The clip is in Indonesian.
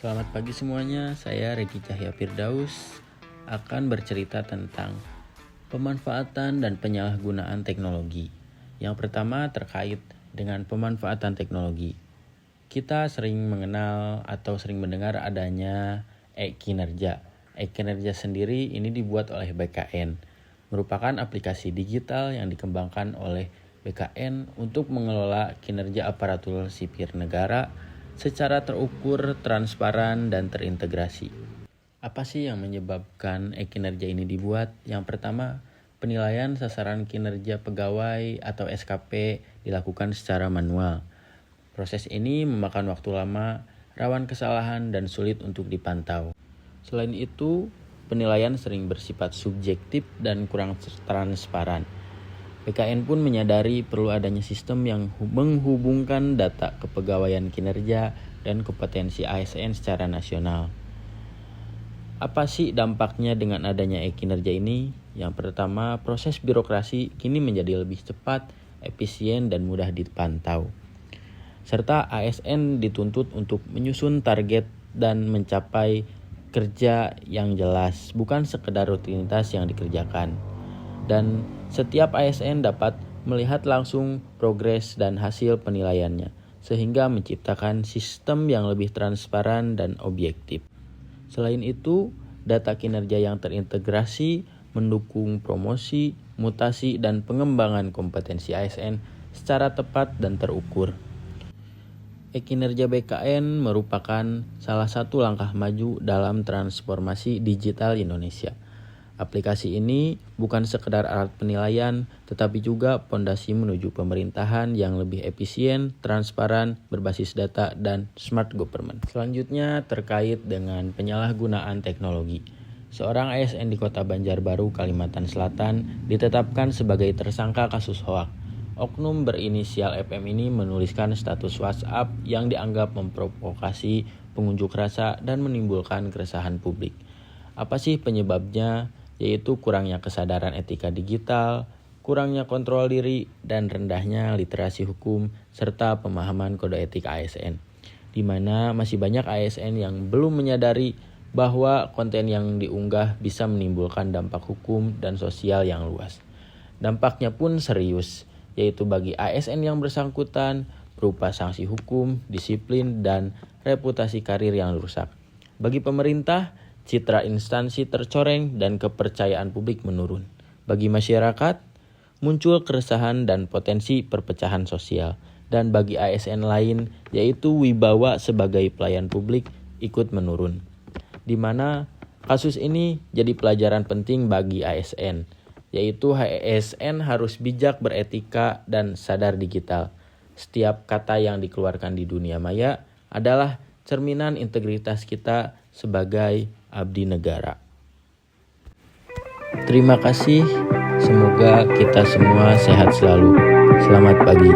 Selamat pagi semuanya, saya Regi Cahya Firdaus akan bercerita tentang pemanfaatan dan penyalahgunaan teknologi. Yang pertama terkait dengan pemanfaatan teknologi. Kita sering mengenal atau sering mendengar adanya e-kinerja. E-kinerja sendiri ini dibuat oleh BKN, merupakan aplikasi digital yang dikembangkan oleh BKN untuk mengelola kinerja aparatur sipil negara secara terukur, transparan, dan terintegrasi. Apa sih yang menyebabkan e-kinerja ini dibuat? Yang pertama, penilaian sasaran kinerja pegawai atau SKP dilakukan secara manual. Proses ini memakan waktu lama, rawan kesalahan, dan sulit untuk dipantau. Selain itu, penilaian sering bersifat subjektif dan kurang transparan. BKN pun menyadari perlu adanya sistem yang menghubungkan data kepegawaian kinerja dan kompetensi ASN secara nasional. Apa sih dampaknya dengan adanya e-kinerja ini? Yang pertama, proses birokrasi kini menjadi lebih cepat, efisien, dan mudah dipantau. Serta ASN dituntut untuk menyusun target dan mencapai kerja yang jelas, bukan sekedar rutinitas yang dikerjakan. Dan setiap ASN dapat melihat langsung progres dan hasil penilaiannya, sehingga menciptakan sistem yang lebih transparan dan objektif. Selain itu, data kinerja yang terintegrasi mendukung promosi, mutasi, dan pengembangan kompetensi ASN secara tepat dan terukur. E-kinerja BKN merupakan salah satu langkah maju dalam transformasi digital Indonesia. Aplikasi ini bukan sekedar alat penilaian, tetapi juga fondasi menuju pemerintahan yang lebih efisien, transparan, berbasis data, dan smart government. Selanjutnya terkait dengan penyalahgunaan teknologi. Seorang ASN di Kota Banjarbaru, Kalimantan Selatan ditetapkan sebagai tersangka kasus hoaks. Oknum berinisial FM ini menuliskan status WhatsApp yang dianggap memprovokasi pengunjuk rasa dan menimbulkan keresahan publik. Apa sih penyebabnya? Yaitu kurangnya kesadaran etika digital, kurangnya kontrol diri, dan rendahnya literasi hukum serta pemahaman kode etik ASN. Di mana masih banyak ASN yang belum menyadari bahwa konten yang diunggah bisa menimbulkan dampak hukum dan sosial yang luas. Dampaknya pun serius, yaitu bagi ASN yang bersangkutan berupa sanksi hukum, disiplin, dan reputasi karir yang rusak. Bagi pemerintah, citra instansi tercoreng dan kepercayaan publik menurun. Bagi masyarakat, muncul keresahan dan potensi perpecahan sosial. Dan bagi ASN lain, yaitu wibawa sebagai pelayan publik, ikut menurun. Di mana kasus ini jadi pelajaran penting bagi ASN, yaitu ASN harus bijak beretika dan sadar digital. Setiap kata yang dikeluarkan di dunia maya adalah cerminan integritas kita sebagai abdi negara. Terima kasih, semoga kita semua sehat selalu. Selamat pagi.